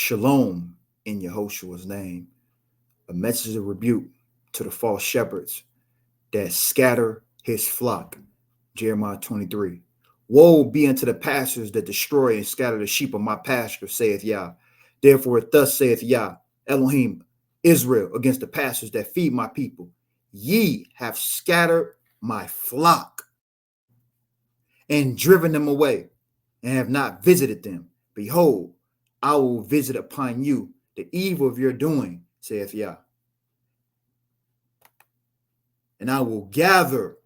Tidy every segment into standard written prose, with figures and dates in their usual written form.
Shalom in Yehoshua's name. A message of rebuke to the false shepherds that scatter his flock. Jeremiah 23. Woe be unto the pastors that destroy and scatter the sheep of my pasture, saith Yah. Therefore, thus saith Yah, Elohim, Israel, against the pastors that feed my people. Ye have scattered my flock and driven them away, and have not visited them. Behold, I will visit upon you the evil of your doing, saith Yah. And I will gather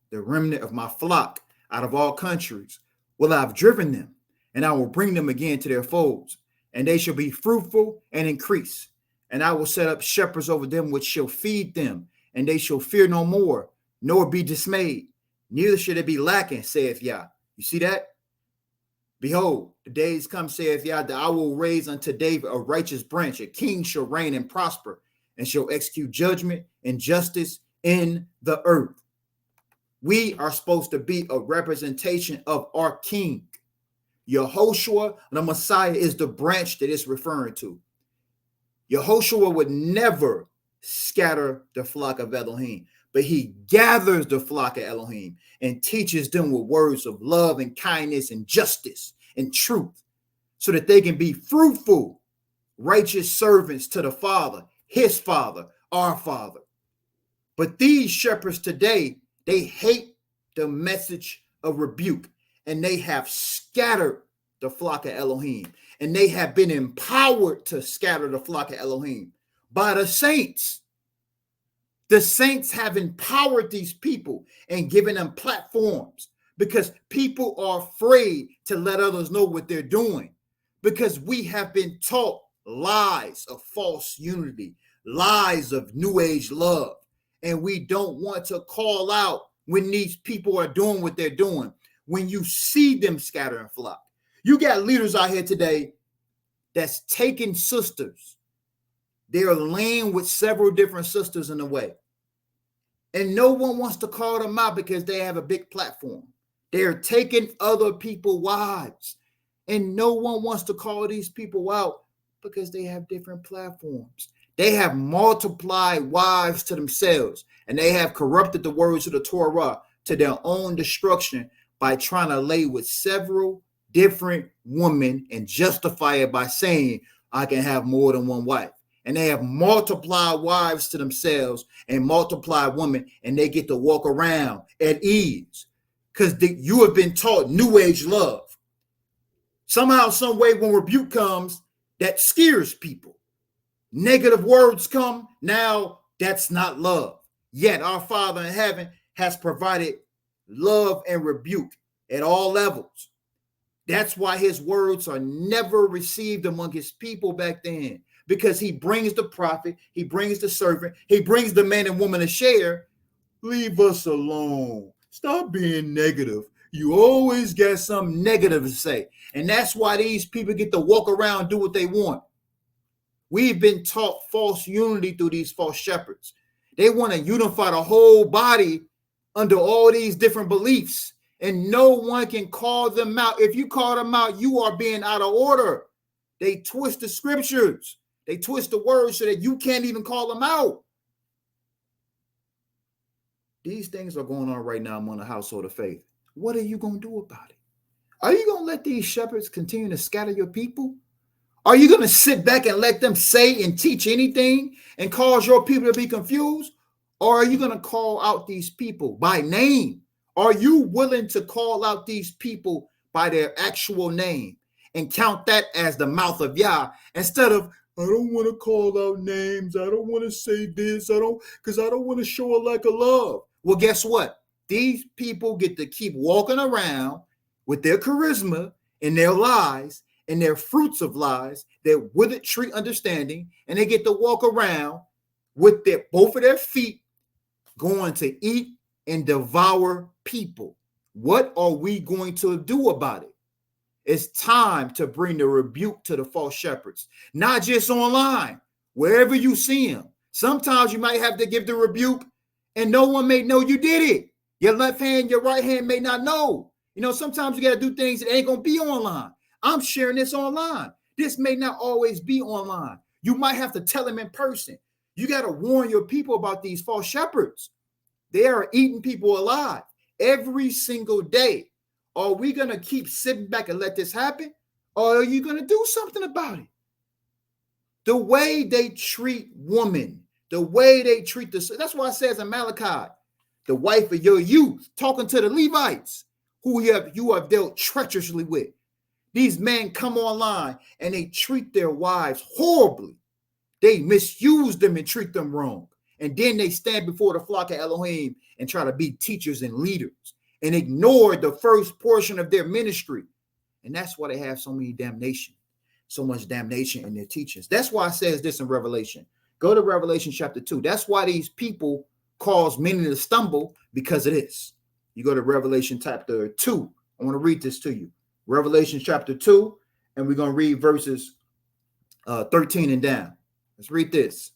the remnant of my flock out of all countries. Well, I've driven them, and I will bring them again to their folds, and they shall be fruitful and increase. And I will set up shepherds over them which shall feed them, and they shall fear no more, nor be dismayed. Neither shall they be lacking, saith Yah. You see that? Behold, the days come, saith Yah, that I will raise unto David a righteous branch. A king shall reign and prosper, and shall execute judgment and justice in the earth. We are supposed to be a representation of our king. Yehoshua, the Messiah, is the branch that it's referring to. Yehoshua would never scatter the flock of Elohim, but he gathers the flock of Elohim and teaches them with words of love and kindness and justice and truth, so that they can be fruitful, righteous servants to the Father, his Father, our Father. But these shepherds today, they hate the message of rebuke, and they have scattered the flock of Elohim, and they have been empowered to scatter the flock of Elohim by the saints. The saints have empowered these people and given them platforms, because people are afraid to let others know what they're doing, because we have been taught lies of false unity, lies of new age love. And we don't want to call out when these people are doing what they're doing. When you see them scatter and flock, you got leaders out here today that's taking sisters. They're laying with several different sisters in a way. And no one wants to call them out because they have a big platform. They're taking other people's wives. And no one wants to call these people out because they have different platforms. They have multiplied wives to themselves, and they have corrupted the words of the Torah to their own destruction by trying to lay with several different women and justify it by saying, I can have more than one wife. And they have multiplied wives to themselves and multiplied women, and they get to walk around at ease because you have been taught new age love. Somehow, some way, when rebuke comes, that scares people. Negative words come, now that's not love. Yet our Father in heaven has provided love and rebuke at all levels. That's why his words are never received among his people back then, because he brings the prophet, he brings the servant, he brings the man and woman to share. Leave us alone. Stop being negative. You always got something negative to say. And that's why these people get to walk around and do what they want. We've been taught false unity through these false shepherds. They want to unify the whole body under all these different beliefs, and no one can call them out. If you call them out, you are being out of order. They twist the scriptures. They twist the words so that you can't even call them out. These things are going on right now among the household of faith. What are you going to do about it? Are you going to let these shepherds continue to scatter your people? Are you going to sit back and let them say and teach anything and cause your people to be confused? Or are you going to call out these people by name? Are you willing to call out these people by their actual name and count that as the mouth of Yah, instead of, I don't want to call out names, I don't want to say this, because I don't want to show a lack of love. Well, guess what? These people get to keep walking around with their charisma and their lies and their fruits of lies, their withered tree understanding, and they get to walk around with both of their feet going to eat and devour people. What are we going to do about it? It's time to bring the rebuke to the false shepherds, not just online, wherever you see them. Sometimes you might have to give the rebuke and no one may know you did it. Your left hand, your right hand may not know. Sometimes you got to do things that ain't going to be online. I'm sharing this online. This may not always be online. You might have to tell them in person. You got to warn your people about these false shepherds. They are eating people alive every single day. Are we going to keep sitting back and let this happen? Or are you going to do something about it? The way they treat women, the way they treat that's why it says in Malachi, the wife of your youth, talking to the Levites, who you have dealt treacherously with. These men come online and they treat their wives horribly. They misuse them and treat them wrong. And then they stand before the flock of Elohim and try to be teachers and leaders and ignore the first portion of their ministry. And that's why they have so much damnation in their teachings. That's why it says this in Revelation. Go to Revelation chapter 2. That's why these people cause many to stumble, because of this. You go to Revelation chapter 2. I want to read this to you. Revelation chapter 2, and we're going to read verses 13 and down. Let's read this.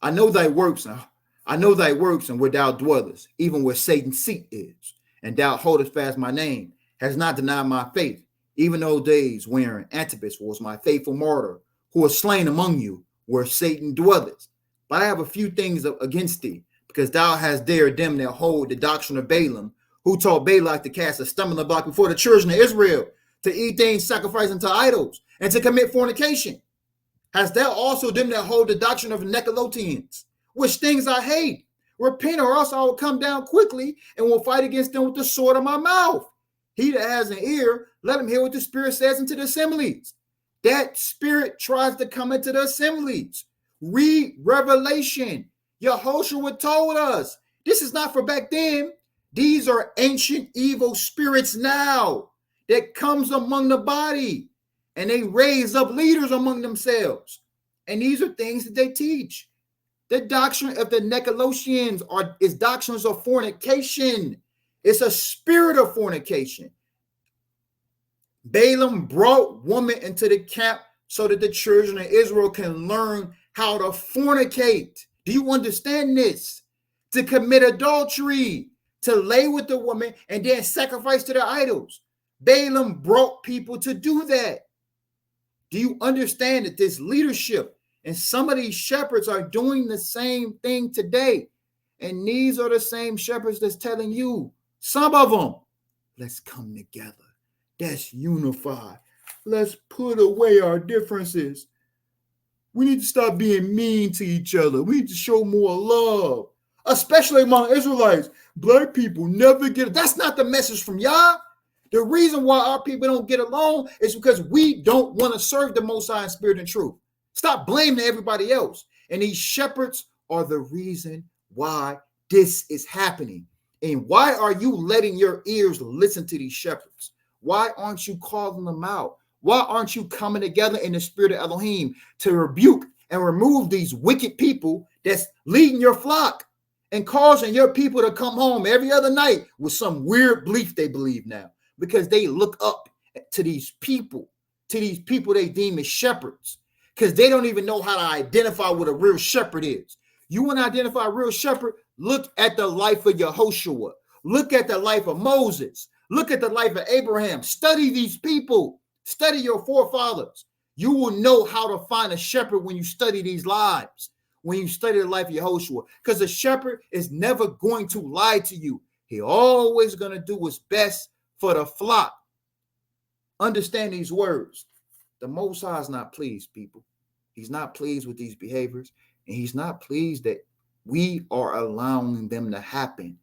I know thy works and where thou dwellest, even where Satan's seat is, and thou holdest fast my name, has not denied my faith, even those days wherein Antipas was my faithful martyr, who was slain among you, where Satan dwelleth. But I have a few things against thee, because thou hast dared them that hold the doctrine of Balaam, who taught Balak to cast a stumbling block before the children of Israel, to eat things sacrificed unto idols, and to commit fornication. Hast thou also them that hold the doctrine of Nicolaitans, which things I hate? Repent, or else I will come down quickly and will fight against them with the sword of my mouth. He that has an ear, let him hear what the Spirit says into the assemblies. That spirit tries to come into the assemblies. Read Revelation. Yehoshua told us this is not for back then. These are ancient evil spirits now that comes among the body, and they raise up leaders among themselves. And these are things that they teach. The doctrine of the Nicolaitans is doctrines of fornication. It's a spirit of fornication. Balaam brought women into the camp so that the children of Israel can learn how to fornicate. Do you understand this? To commit adultery, to lay with the woman and then sacrifice to their idols. Balaam brought people to do that. Do you understand that this leadership and some of these shepherds are doing the same thing today? And these are the same shepherds that's telling you, some of them, let's come together. Let's unify. Let's put away our differences. We need to stop being mean to each other. We need to show more love, especially among Israelites. Black people never get it. That's not the message from Yah. The reason why our people don't get along is because we don't want to serve the Most High in spirit and truth. Stop blaming everybody else. And these shepherds are the reason why this is happening. And why are you letting your ears listen to these shepherds? Why aren't you calling them out? Why aren't you coming together in the spirit of Elohim to rebuke and remove these wicked people that's leading your flock and causing your people to come home every other night with some weird belief they believe now? Because they look up to these people they deem as shepherds, because they don't even know how to identify what a real shepherd is. You want to identify a real shepherd? Look at the life of Yehoshua. Look at the life of Moses. Look at the life of Abraham. Study these people. Study your forefathers. You will know how to find a shepherd when you study these lives, when you study the life of Yehoshua, because a shepherd is never going to lie to you. He always going to do what's best for the flock. Understand these words. The Most High is not pleased, people. He's not pleased with these behaviors, and he's not pleased that we are allowing them to happen.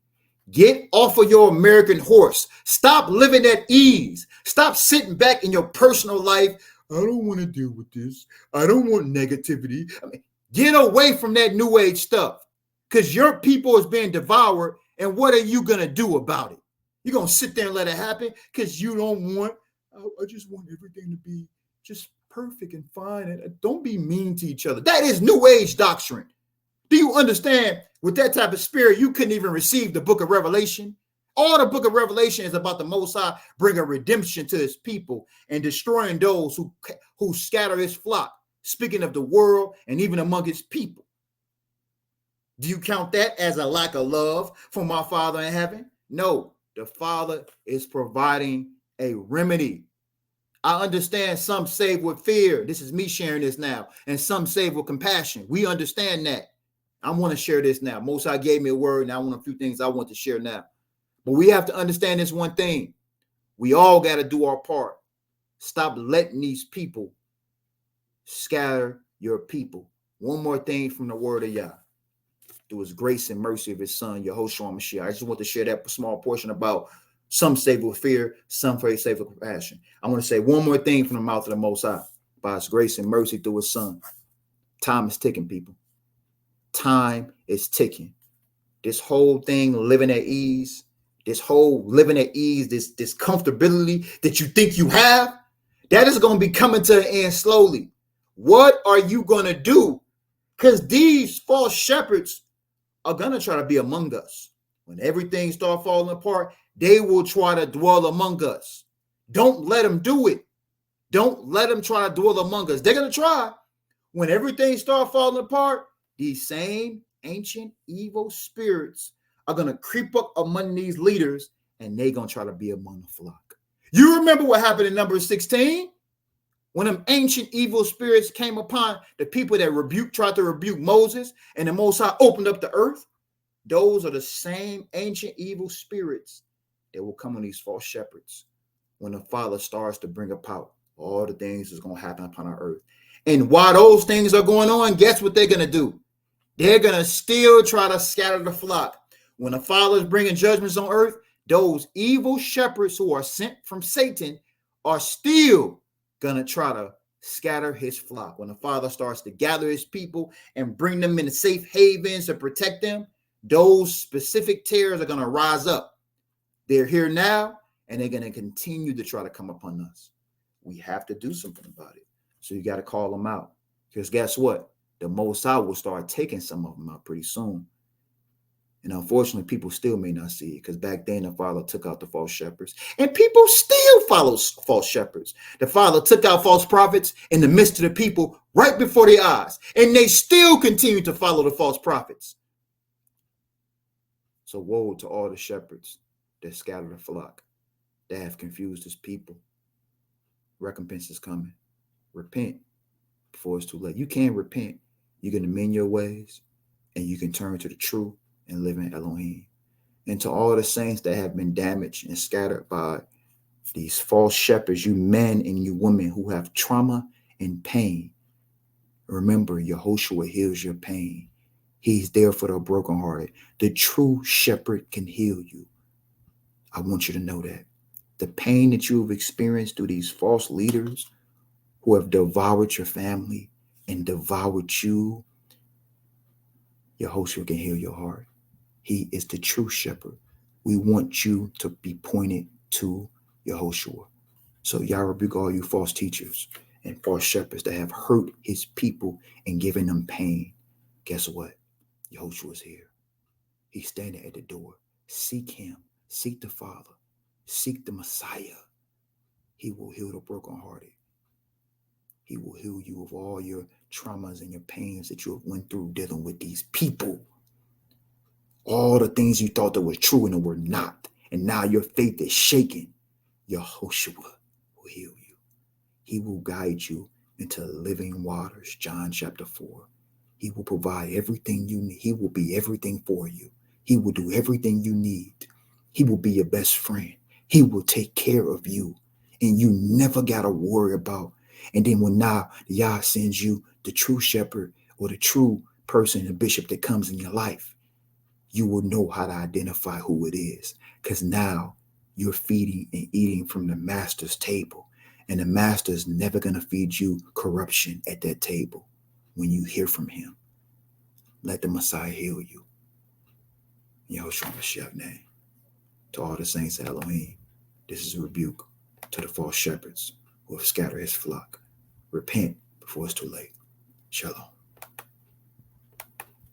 Get off of your American horse. Stop living at ease. Stop sitting back in your personal life. I don't want to deal with this. I don't want negativity. Get away from that new age stuff, because your people is being devoured, and what are you going to do about it? You're going to sit there and let it happen because you don't want, I just want everything to be just perfect and fine. And don't be mean to each other. That is new age doctrine. Do you understand? With that type of spirit, you couldn't even receive the book of Revelation. All the book of Revelation is about the Most High bringing redemption to his people and destroying those who scatter his flock, speaking of the world and even among his people. Do you count that as a lack of love from our Father in heaven? No. The Father is providing a remedy. I understand some save with fear. This is me sharing this now. And some save with compassion. We understand that. I want to share this now. Most High gave me a word, and I want a few things I want to share now. But we have to understand this one thing. We all got to do our part. Stop letting these people scatter your people. One more thing from the word of Yah. Through his grace and mercy of his son, Yahushua Mashiach. I just want to share that small portion about some save with fear, some save with compassion. I want to say one more thing from the mouth of the Most High. By his grace and mercy through his son. Time is ticking, people. Time is ticking. This whole thing, living at ease, this comfortability that you think you have, that is going to be coming to the end slowly. What are you going to do? Because these false shepherds are going to try to be among us. When everything starts falling apart, they will try to dwell among us. Don't let them do it. Don't let them try to dwell among us. They're going to try. When everything starts falling apart, these same ancient evil spirits are going to creep up among these leaders, and they're going to try to be among the flock. You remember what happened in Numbers 16? When them ancient evil spirits came upon the people that tried to rebuke Moses, and the Most High opened up the earth. Those are the same ancient evil spirits that will come on these false shepherds when the Father starts to bring about all the things that's going to happen upon our earth. And while those things are going on, guess what they're going to do? They're going to still try to scatter the flock. When the Father is bringing judgments on earth, those evil shepherds who are sent from Satan are still going to try to scatter his flock. When the Father starts to gather his people and bring them into safe havens to protect them, those specific terrors are going to rise up. They're here now, and they're going to continue to try to come upon us. We have to do something about it. So you got to call them out. Because guess what? The Most High will start taking some of them out pretty soon. And unfortunately, people still may not see it, because back then the Father took out the false shepherds, and people still follow false shepherds. The Father took out false prophets in the midst of the people right before their eyes, and they still continue to follow the false prophets. So woe to all the shepherds that scatter the flock, that have confused his people. Recompense is coming. Repent before it's too late. You can repent. You can amend your ways, and you can turn to the truth and live in Elohim. And to all the saints that have been damaged and scattered by these false shepherds, you men and you women who have trauma and pain, remember, Yahushua heals your pain. He's there for the brokenhearted. The true shepherd can heal you. I want you to know that. The pain that you have experienced through these false leaders who have devoured your family and devoured you, Yahushua can heal your heart. He is the true shepherd. We want you to be pointed to Yahushua. So Yah rebuke all you false teachers and false shepherds that have hurt his people and given them pain. Guess what? Yahushua is here. He's standing at the door. Seek him. Seek the Father. Seek the Messiah. He will heal the brokenhearted. He will heal you of all your traumas and your pains that you have went through dealing with these people. All the things you thought that were true and were not. And now your faith is shaken. Yahushua will heal you. He will guide you into living waters. John chapter 4. He will provide everything you need. He will be everything for you. He will do everything you need. He will be your best friend. He will take care of you. And you never got to worry about. And then when now Yah sends you the true shepherd or the true person, the bishop that comes in your life, you will know how to identify who it is. Because now you're feeding and eating from the master's table. And the master is never going to feed you corruption at that table when you hear from him. Let the Messiah heal you. In Yahushua Mashiach's name. To all the saints of Elohim, this is a rebuke to the false shepherds who have scattered his flock. Repent before it's too late. Shalom.